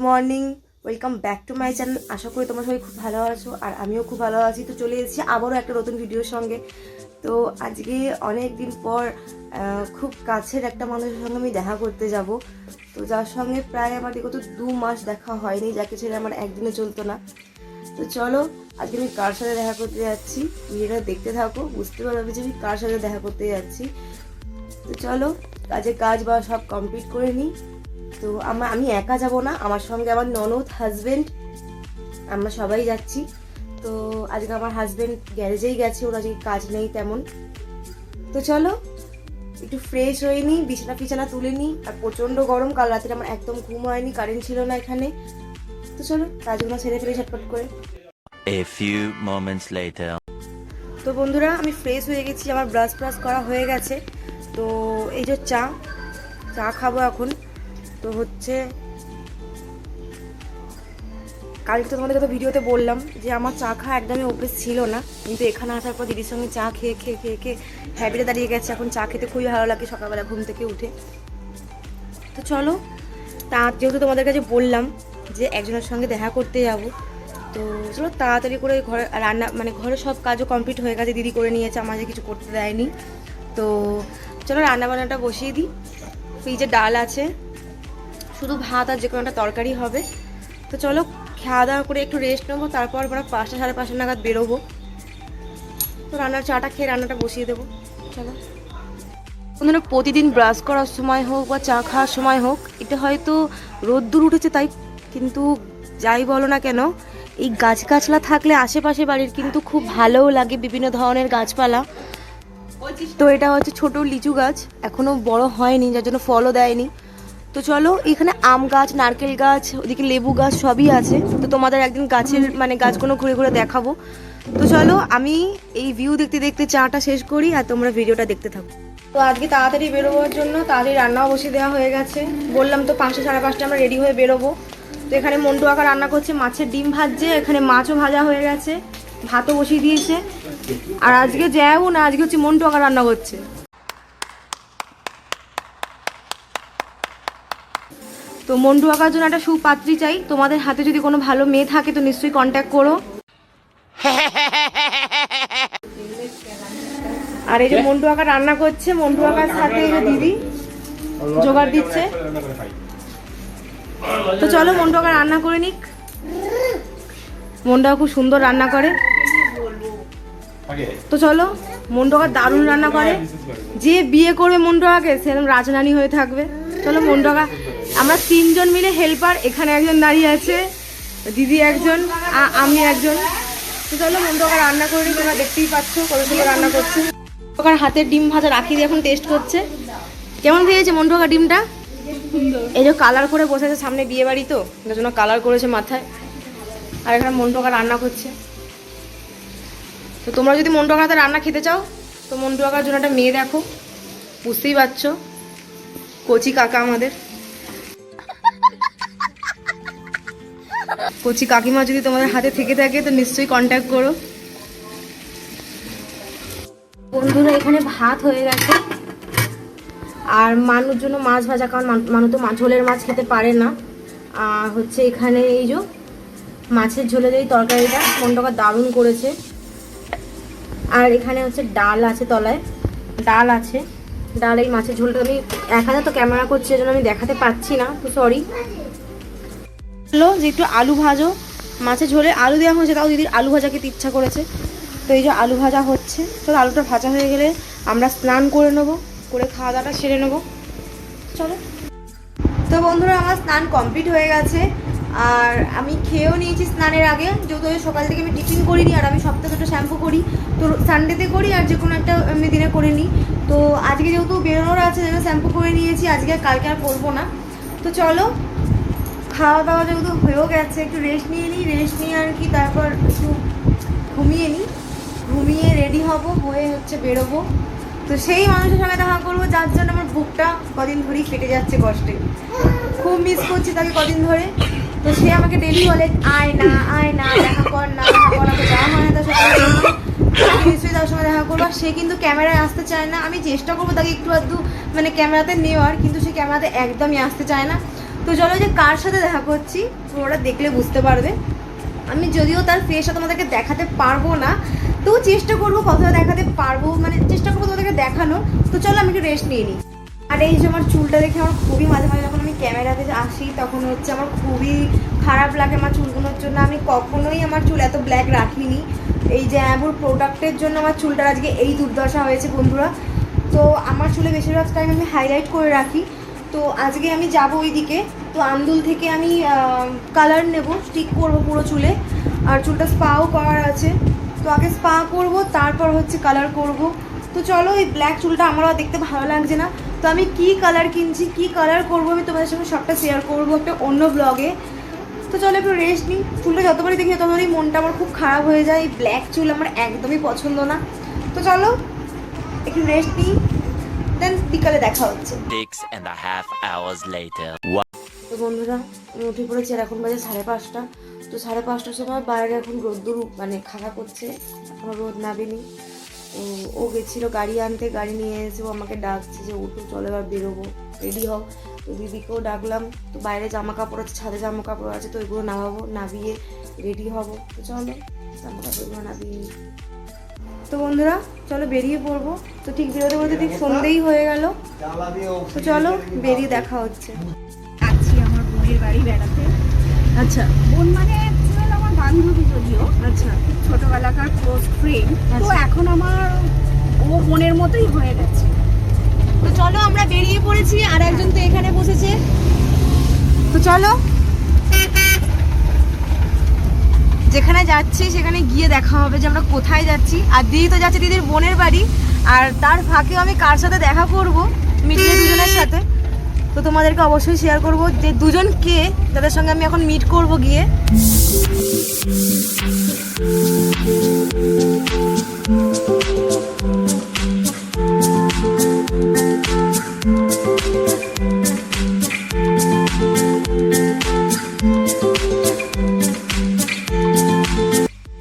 Morning, welcome back to my channel. আশা করি তোমরা সবাই খুব ভালো আছো আর আমিও খুব ভালো আছি। তো চলে এসেছি আবারও একটা নতুন ভিডিওর সঙ্গে। তো আজকে অনেক দিন পর খুব কাছের একটা মানুষের সঙ্গে আমি দেখা করতে যাব। তো যার সঙ্গে প্রায় আমার বিগত 2 মাস দেখা হয়নি, যাকে ছেড়ে আমার একদিনও চলতো না। তো চলো আজকে আমি কার সাথে দেখা করতে যাচ্ছি, ভিডিওটা দেখতে থাকো, বুঝতে পারবে যে আমি কার সাথে দেখা করতে যাচ্ছি। তো চলো কাজ বা সব কমপ্লিট করে নিই। তো আমি একা যাব না, আমার সঙ্গে আমার ননদ, হাজবেন্ড, আমরা সবাই যাচ্ছি। তো আজকে আমার হাজবেন্ড গ্যারেজেই গেছে, ওর আজকে কাজ নেই তেমন। তো চলো একটু ফ্রেশ হয়ে নিই, বিছানা তুলে নিই। আর প্রচণ্ড গরম, কাল রাতে আমার একদম ঘুম হয়নি, কারেন্ট ছিল না এখানে। তো চলো কাজগুলো সেরে ফেলে ঝটপট করে। A few moments later. তো বন্ধুরা আমি ফ্রেশ হয়ে গেছি, আমার ব্রাশ করা হয়ে গেছে। তো এই যে চা খাবো এখন। তো হচ্ছে কালকে তো তোমাদের কথা ভিডিওতে বললাম যে আমার চা খাওয়া একদমই অভ্যেস ছিল না, কিন্তু এখানে আসার পর দিদির সঙ্গে চা খেয়ে হ্যাবিটে দাঁড়িয়ে গেছে। এখন চা খেতে খুবই ভালো লাগে সকালবেলা ঘুম থেকে উঠে। তো চলো যেহেতু তোমাদের কাছে বললাম যে একজনের সঙ্গে দেখা করতে যাব, তো চলো তাড়াতাড়ি করে ঘরে ঘরে সব কাজও কমপ্লিট হয়ে গেছে, দিদি করে নিয়েছে, আমাদের কিছু করতে দেয়নি। তো চলো রান্নাবান্নাটা বসিয়ে দিই। ফ্রিজে ডাল আছে, শুধু ভাত আর যে কোনো একটা তরকারি হবে। তো চলো খাওয়া দাওয়া করে একটু রেস্ট নেবো, তারপর আমরা 5টা সাড়ে 5টা নাগাদ বেরোবো। তো চাটা খেয়ে রান্নাটা বসিয়ে দেবো। চলো বন্ধুরা, প্রতিদিন ব্রাশ করার সময় হোক বা চা খাওয়ার সময় হোক, এটা হয়তো রোদ্দুর উঠেছে তাই, কিন্তু যাই বলো না কেন এই গাছগাছলা থাকলে আশেপাশে বাড়ির কিন্তু খুব ভালোও লাগে, বিভিন্ন ধরনের গাছপালা। তো এটা হচ্ছে ছোট লিচু গাছ, এখনো বড় হয়নি, যার জন্য ফলও দেয়নি। তো চলো এখানে আম গাছ, নারকেল গাছ, ওদিকে লেবু গাছ সবই আছে। তো তোমাদের একদিন গাছগুলো ঘুরে ঘুরে দেখাবো। তো চলো আমি এই ভিউ দেখতে দেখতে চাটা শেষ করি আর তোমরা ভিডিওটা দেখতে থাকো। তো আজকে তাড়াতাড়ি বেরোবার জন্য তাড়াতাড়ি রান্নাও বসিয়ে দেওয়া হয়ে গেছে। বললাম তো 5টা সাড়ে 5টা আমরা রেডি হয়ে বেরোবো। তো এখানে মন্টু আঁকা রান্না করছে, মাছের ডিম ভাজছে, এখানে মাছও ভাজা হয়ে গেছে, ভাতও বসিয়ে দিয়েছে। আর আজকে যাও না, আজকে হচ্ছে মন্টু আঁকা রান্না করছে। তো মন্টু আঁকার জন্য একটা সুপাত্রী চাই, তোমাদের হাতে যদি কোনো ভালো মেয়ে থাকে তো নিশ্চয়ই কন্ট্যাক্ট করো। আর এই যে মন্টু আঁকা রান্না করছে, মন্টু আঁকার সাথে এই যে দিদি জোগাড় দিচ্ছে। তো চলো মন্টু আঁকা রান্না করে নিক। মন্টু আঁকা খুব সুন্দর রান্না করে। তো চলো, মন্টু আঁকা দারুণ রান্না করে, যে বিয়ে করবে মন্টু আঁকাকে সে একদম রাজরানী হয়ে থাকবে। চলো মন্টু আঁকা, আমরা 3 জন মিলে হেল্পার, এখানে একজন দাঁড়িয়ে আছে, দিদি একজন, আমি একজন। তো চলো মন্টু আঁকা রান্না করে নিই, তোমরা দেখতেই পাচ্ছ কত সুন্দর রান্না করছে। ওখানে হাতের ডিম ভাজা রাখি দিয়ে এখন টেস্ট করছে। কেমন খেয়েছে মন্টু আঁকা ডিমটা? এই যে কালার করে বসেছে, সামনে বিয়ে বাড়ি তো যার জন্য কালার করেছে মাথায়। আর এখানে মন্টু আঁকা রান্না করছে। তো তোমরা যদি মন্টু আঁকার হাতে রান্না খেতে চাও তো মন্টু আঁকার জন্য একটা মেয়ে দেখো, বুঝতেই পারছো, কচি কাকা আমাদের কচি কাকিমা যদি তোমাদের হাতে থেকে থাকে তো নিশ্চয়ই কন্ট্যাক্ট করো। বন্ধুরা এখানে ভাত হয়ে গেছে, আর মানুষ জন্য মাছ ভাজা, কারণ মানুষ তো ঝোলের মাছ খেতে পারে না। আর হচ্ছে এখানে এই যে মাছের ঝোলের এই তরকারিটা মন্টু আঁকা দারুণ করেছে। আর এখানে হচ্ছে ডাল আছে, তলায় ডাল আছে, ডাল এই মাছের ঝোলটা আমি এক হাতে তো ক্যামেরা করছি, এজন্য আমি দেখাতে পাচ্ছি না, তো সরি। বললো যে একটু আলু ভাজো, মাছের ঝোলে আলু দেওয়া হয়েছে, তাও দিদির আলু ভাজা খেতে ইচ্ছা করেছে। তো এই যে আলু ভাজা হচ্ছে, তো আলুটা ভাজা হয়ে গেলে আমরা স্নান করে নেবো, করে খাওয়া দাওয়াটা সেরে নেবো। চলো। তো বন্ধুরা আমার স্নান কমপ্লিট হয়ে গেছে, আর আমি খেয়েও নিয়েছি স্নানের আগে, যেহেতু সকাল থেকে আমি টিফিন করিনি, আর আমি সপ্তাহে 2টা শ্যাম্পু করি, তো সানডেতে করি আর যে কোনো একটা আমি দিনে করে নিই। তো আজকে যেহেতু বেরোনোর আছে যেন শ্যাম্পু করে নিয়েছি, আজকে আর কালকে আর করবো না। তো চলো খাওয়া দাওয়া যেহেতু হয়েও গেছে, একটু রেস্ট নিয়ে নিই, রেস্ট নিয়ে আর কি তারপর একটু ঘুমিয়ে নিই, ঘুমিয়ে রেডি হব, হয়ে হচ্ছে বেরোবো। তো সেই মানুষের সঙ্গে দেখা করবো যার জন্য আমার বুকটা কদিন ধরেই কেটে যাচ্ছে কষ্টে, খুব মিস করছি তাকে কদিন ধরে। তো সে আমাকে ডেলি বলে আয় না দেখা কর না, তো যাওয়া হয় না তার সঙ্গে, নিশ্চয়ই তার সঙ্গে দেখা করবো। সে কিন্তু ক্যামেরায় আসতে চায় না, আমি চেষ্টা করবো তাকে একটু আধটু ক্যামেরাতে নেওয়ার, কিন্তু সে ক্যামেরাতে একদমই আসতে চায় না। তো চলো যে কার সাথে দেখা করছি ওরা দেখলে বুঝতে পারবে। আমি যদিও তার ফেসটা তোমাদেরকে দেখাতে পারবো না, তো চেষ্টা করবো কতটা দেখাতে পারবো, মানে চেষ্টা করবো তোমাদেরকে দেখানো। তো চলো আমি একটু রেস্ট নিয়ে নিই। আর এই যে আমার চুলটা দেখে আমার খুবই মাঝে মাঝে যখন আমি ক্যামেরাতে আসি তখন হচ্ছে আমার খুবই খারাপ লাগে আমার চুলগুলোর জন্য। আমি কখনোই আমার চুল এত ব্ল্যাক রাখিনি। এই যে অ্যাবুর প্রোডাক্টের জন্য আমার চুলটার আজকে এই দুর্দশা হয়েছে বন্ধুরা। তো আমার চুলে বেশিরভাগ টাইম আমি হাইলাইট করে রাখি। তো আজকে আমি যাব ওইদিকে, তো আন্দুল থেকে আমি কালার নেব, স্টিক করব পুরো চুলে। আর চুলটা স্পাও করার আছে, তো আগে স্পা করব তারপর হচ্ছে কালার করব। তো চলো, এই ব্ল্যাক চুলটা আমারও দেখতে ভালো লাগছে না। তো আমি কি কালার কিনছি, কি কালার করব আমি তোমাদের সঙ্গে সবটা শেয়ার করব একটা অন্য ব্লগে। তো চলো একটু রেস্ট নিই। চুলটা যতবারই দেখি ততবারই মনটা আমার খুব খারাপ হয়ে যায়। এই ব্ল্যাক চুল আমার একদমই পছন্দ না। তো চলো একটু রেস্ট নিই, দেন বিকালে দেখা হচ্ছে। 6.5 hours later. তো বন্ধুরা আমি উঠে পড়েছি, আর এখন বাজে 5:30। তো 5:30টার সময় বাইরে এখন রোদ্দুর মানে খাড়া করছে, এখনো রোদ নামেনি। ও গেছিলো গাড়ি আনতে, গাড়ি নিয়ে এসে ও আমাকে ডাকছে যে উঠো চলো এবার বেরোবো, রেডি হও। তো দিদিকেও ডাকলাম। তো বাইরে জামা কাপড় আছে, ছাদে জামা কাপড় আছে, তো ওইগুলো নামাবো, নামিয়ে রেডি হবো। তো চলো জামা কাপড়গুলো নামিয়ে নিই। তো বন্ধুরা চলো বেরিয়ে পড়বো। তো ঠিক বেরোতে বলতে ঠিক সন্ধ্যেই হয়ে গেল। তো চলো বেরিয়ে দেখা হচ্ছে। যাচ্ছি আমার বোনের বাড়ি বেড়াতে। আচ্ছা বোন মানে অ্যাকচুয়াল আমার বান্ধবী, যদিও আচ্ছা ছোটবেলাকার ক্লোজ ফ্রেন্ড। তো আচ্ছা। এখন আমার ও বোনের মতোই হয়ে গেছে। তো চলো আমরা বেরিয়ে পড়েছি, আর একজন তো এখানে বসেছে। তো চলো যেখানে যাচ্ছি সেখানে গিয়ে দেখা হবে যে আমরা কোথায় যাচ্ছি। আর দিদি তো যাচ্ছে দিদির বোনের বাড়ি, আর তার ফাঁকেও আমি কার সাথে দেখা করব, মিটিয়ে দুজনের সাথে। তো তোমাদেরকে অবশ্যই শেয়ার করব যে দুজন কে, তাদের সঙ্গে আমি এখন মিট করব গিয়ে।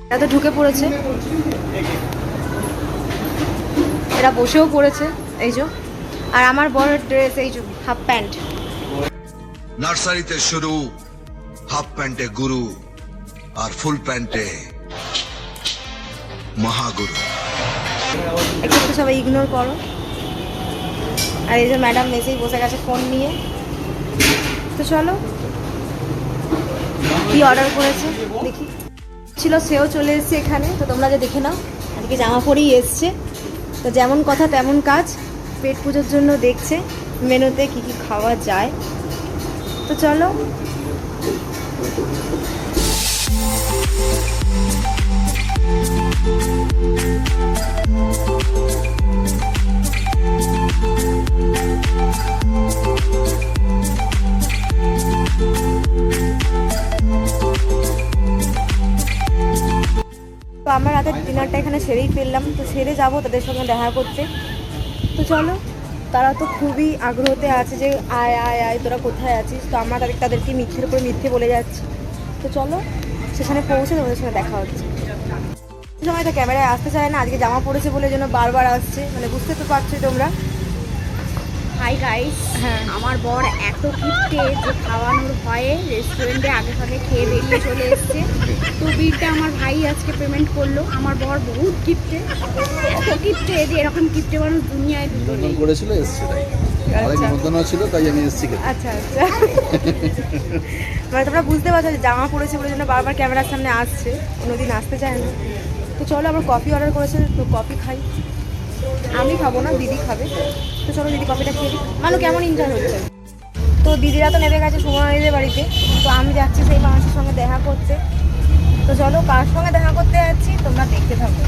এরা তো ঢুকে পড়েছে, এরা বসেও পড়েছে এই যে। আর আমার বড় ড্রেস এই যে হাফ প্যান্ট। নার্সারিতে শুরু, হাফ প্যান্টে গুরু আর ফুল প্যান্টে মহাগুরু। একটু একটু সবাই ইগনোর করো। আর এই যে ম্যাডাম মেসেই বসে গেছে ফোন নিয়ে। তো চলো কি অর্ডার করেছে দেখি। ছিল সেও চলে এসছে এখানে, তো তোমরা যে দেখে নাও। আজকে জামা পরেই এসছে, তো যেমন কথা তেমন কাজ। পেট পুজোর জন্য দেখছে মেনুতে কি কি খাওয়া যায়। তো চলো তো আমরা রাতের ডিনারটা এখানে সেরেই ফেললাম। তো সেরে যাবো তাদের সঙ্গে দেখা করতে। তো চলো, তারা তো খুবই আগ্রহতে আছে যে আয় আয় আয় তোরা কোথায় আছিস। তো আমরা তাদেরকে মিথ্যের উপরে মিথ্যে বলে যাচ্ছি। তো চলো সেখানে পৌঁছে তোমাদের সঙ্গে দেখা হচ্ছে। সময় তো ক্যামেরায় আসতে চায় না, আজকে জামা পড়েছে বলে যেন বারবার আসছে, মানে বুঝতে তো পারছোই তোমরা। হাই গাইস, হ্যাঁ। আমার বর এত কিপটে যে খাওয়ানোর ভয়ে রেস্টুরেন্টে আগে ভাগে খেয়ে বেরিয়ে চলে এসছে। তো বিলটা আমার ভাই আজকে পেমেন্ট করলো। আমার বর বহুত কিপটে, এত কিপটে যে এরকম কিপটে মানুষ দুনিয়ায় দুটো নেই। করেছিল এসছে তাই আরেক নিমন্ত্রণ ছিল তাই আমি এসেছি খেতে। আচ্ছা আচ্ছা মানে তোমরা বুঝতে পারছো যে জামা পড়েছে বলে জন্য বারবার ক্যামেরার সামনে আসছে, অন্যদিন আসতে চায় না। তো চলো আবার কফি অর্ডার করেছে, তো কফি খাই। আমি খাবো না, দিদি খাবে। তো চলো দিদি কফিটা খেয়ে দিই। মানু কেমন এনজয় হচ্ছে? তো দিদিরা তো নেমে গেছে সুমনাদিদের বাড়িতে, তো আমি যাচ্ছি সেই মানুষের সঙ্গে দেখা করতে। তো চলো কার সঙ্গে দেখা করতে যাচ্ছি তোমরা দেখতে থাকো,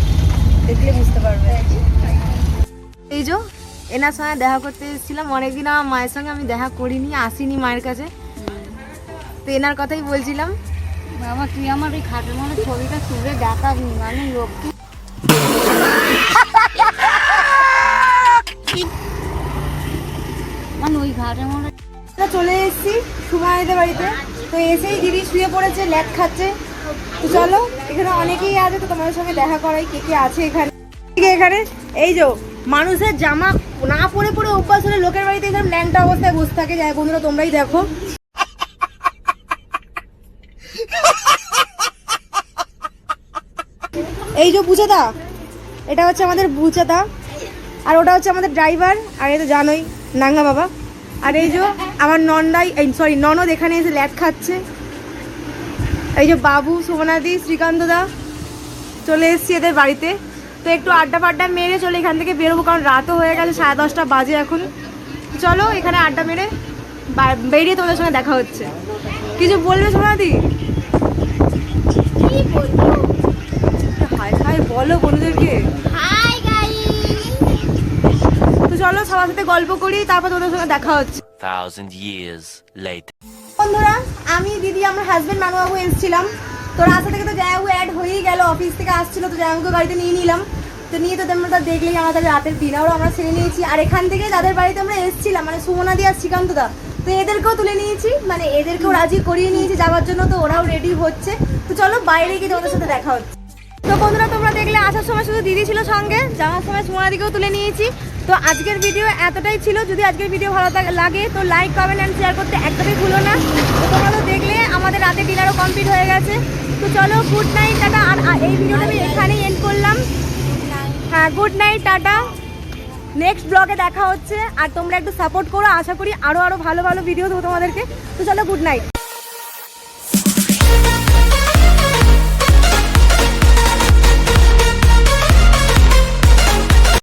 দেখলে বুঝতে পারবে। এই যে এনার সঙ্গে দেখা করতে এসেছিলাম, অনেকদিন আমার মায়ের সঙ্গে আমি দেখা করিনি, আসিনি মায়ের কাছে। তো এনার কথাই বলছিলাম। বাবা তুই আমার এই খাটের মধ্যে ছবিটা তুলে দেখাবি, মানে লক্ষ্মী মানে ওই ঘাটের মধ্যে। চলে এসেছি সুমাইদের বাড়িতে। তো এসেই দিদি শুয়ে পড়েছে, ল্যাট খাচ্ছে। তো চলো এখানে অনেকেই আছে, তো তোমাদের সঙ্গে দেখা করাই কে কে আছে এখানে। এখানে এই যে মানুষের জামা না পরে পরে অভ্যাস হলে লোকের বাড়িতে এরকম ল্যাংটা অবস্থায় বসে থাকে। যায় বন্ধুরা তোমরাই দেখো। এই যে বুচাদা, এটা হচ্ছে আমাদের বুচাদা, আর ওটা হচ্ছে আমাদের ড্রাইভার, আর এই তো জানোই নাঙ্গা বাবা। আর এই যে আমার ননদ এখানে এসে ল্যাট খাচ্ছে। এই যে বাবু, সুমনাদি, শ্রীকান্তদা চলে এসেছি এদের বাড়িতে। তো একটু আড্ডা ফাড্ডা মেরে চলে এখান থেকে বেরোবো, কারণ রাতও হয়ে গেছে, 10:30 বাজে এখন। চলো এখানে আড্ডা মেরে বেরিয়ে তোমাদের সঙ্গে দেখা হচ্ছে। কিছু বলবে সুমনাদি? কি বলবো? হাই হাই বলো বন্ধুদেরকে। Hi guys. তো চলো সবার সাথে গল্প করি, তারপর তোমাদের সঙ্গে দেখা হচ্ছে। 1,000 years later. বন্ধুরা, আমি দিদি আমার হাজবেন্ড মানুবাবু এসেছিলাম। তো রাস্তা থেকে তো জায়াবু অ্যাড হয়েই গেল, অফিস থেকে আসছিল, তো জায়াবুকে গাড়িতে নিয়ে নিলাম। তো নিয়ে তো তোমরা দেখলেই আমাদের রাতের ডিনারও আমরা ছেড়ে নিয়েছি। আর এখান থেকে যাদের বাড়িতে আমরা এসেছিলাম, মানে সুমনাদি আর শ্রীকান্তদা, তো এদেরকেও তুলে নিয়েছি, মানে এদেরকেও রাজি করিয়ে নিয়েছি যাওয়ার জন্য। তো ওরাও রেডি হচ্ছে। তো চলো বাইরে গিয়ে তোমাদের সাথে দেখা হচ্ছে। তো বন্ধুরা, তোমরা দেখলে আসার সময় শুধু দিদি ছিল সঙ্গে, যাওয়ার সময় সুমনাদিকেও তুলে নিয়েছি। তো আজকের ভিডিও এতটাই ছিল। যদি আজকের ভিডিও ভালো লাগে তো লাইক, কমেন্ট অ্যান্ড শেয়ার করতে একদমই ভুলো না। তো তোমরা তো দেখলে আমাদের রাতের ডিনারও কমপ্লিট হয়ে গেছে। তো চলো, গুড নাইট, টাটা। আর এই ভিডিওটা আমি এখানেই এন্ড করলাম। হ্যাঁ, গুড নাইট, টাটা। নেক্সট ব্লগে দেখা হচ্ছে। আর তোমরা একটু সাপোর্ট করো, আশা করি আরও ভালো ভালো ভিডিও দেবো তোমাদেরকে। তো চলো, গুড নাইট।